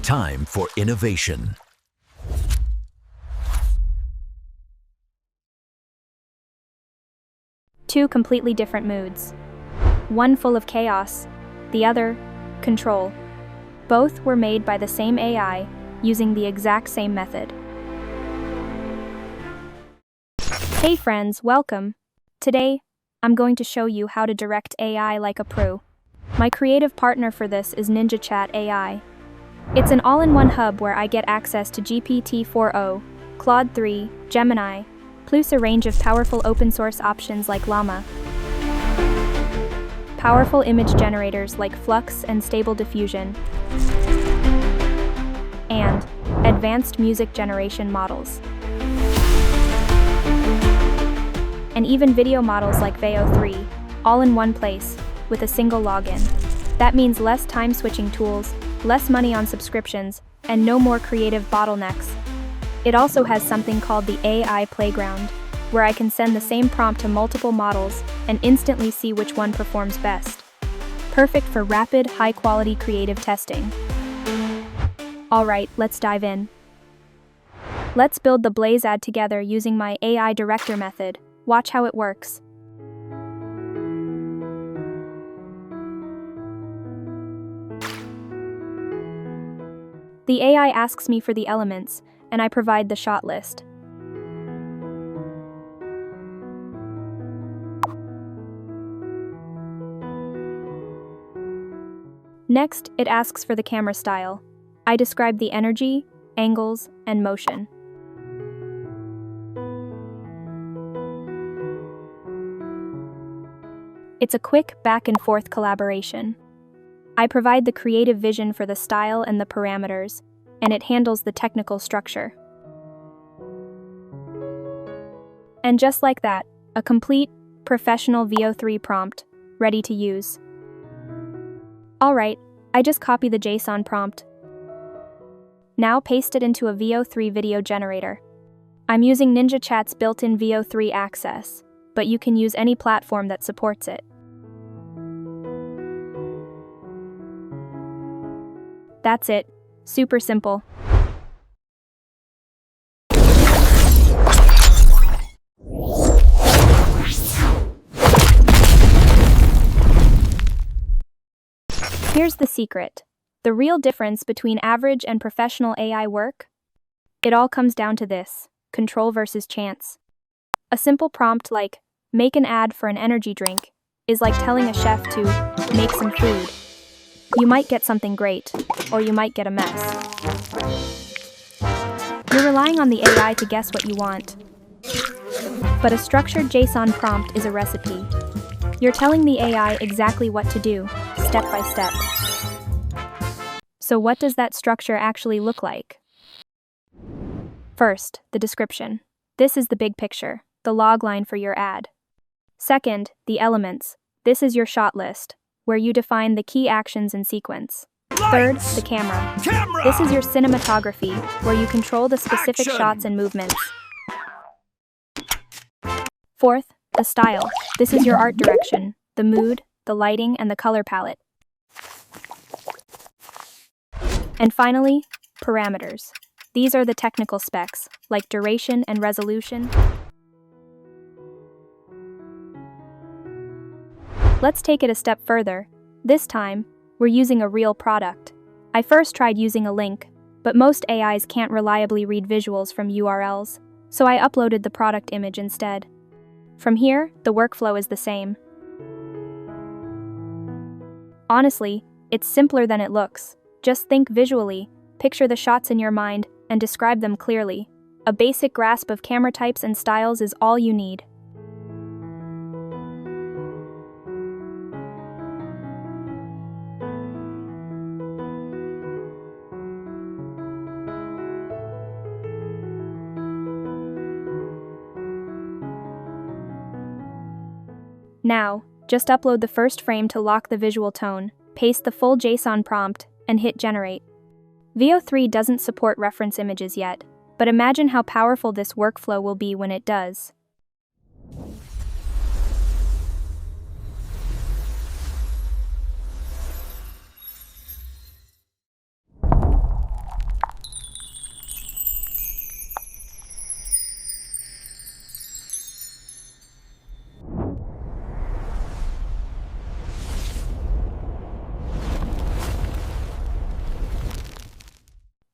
time for innovation. Two completely different moods. One full of chaos, the other, control. Both were made by the same AI, using the exact same method. Hey friends, welcome. Today, I'm going to show you how to direct AI like a pro. My creative partner for this is NinjaChat AI. It's an all-in-one hub where I get access to GPT-4o, Claude 3, Gemini, plus a range of powerful open-source options like Llama, powerful image generators like Flux and Stable Diffusion, and advanced music generation models, and even video models like Veo 3, all in one place, with a single login. That means less time switching tools, less money on subscriptions, and no more creative bottlenecks. It also has something called the AI Playground, where I can send the same prompt to multiple models and instantly see which one performs best. Perfect for rapid, high-quality creative testing. Alright, let's dive in. Let's build the Blaze ad together using my AI Director method. Watch how it works. The AI asks me for the elements, and I provide the shot list. Next, it asks for the camera style. I describe the energy, angles, and motion. It's a quick back-and-forth collaboration. I provide the creative vision for the style and the parameters, and it handles the technical structure. And just like that, a complete, professional Veo 3 prompt, ready to use. Alright, I just copy the JSON prompt. Now paste it into a Veo 3 video generator. I'm using NinjaChat's built-in Veo 3 access, but you can use any platform that supports it. That's it. Super simple. Here's the secret. The real difference between average and professional AI work? It all comes down to this: control versus chance. A simple prompt like, make an ad for an energy drink, is like telling a chef to make some food. You might get something great, or you might get a mess. You're relying on the AI to guess what you want. But a structured JSON prompt is a recipe. You're telling the AI exactly what to do, step by step. So what does that structure actually look like? First, the description. This is the big picture, the log line for your ad. Second, the elements. This is your shot list, where you define the key actions in sequence. Third, the camera. This is your cinematography, where you control the specific shots and movements. Fourth, the style. This is your art direction, the mood, the lighting, and the color palette. And finally, parameters. These are the technical specs, like duration and resolution. Let's take it a step further. This time, we're using a real product. I first tried using a link, but most AIs can't reliably read visuals from URLs, so I uploaded the product image instead. From here, the workflow is the same. Honestly, it's simpler than it looks. Just think visually, picture the shots in your mind, and describe them clearly. A basic grasp of camera types and styles is all you need. Now, just upload the first frame to lock the visual tone, paste the full JSON prompt, and hit generate. Veo 3 doesn't support reference images yet, but imagine how powerful this workflow will be when it does.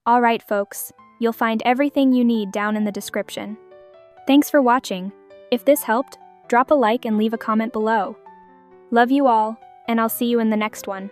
Alright, folks, you'll find everything you need down in the description. Thanks for watching. If this helped, drop a like and leave a comment below. Love you all, and I'll see you in the next one.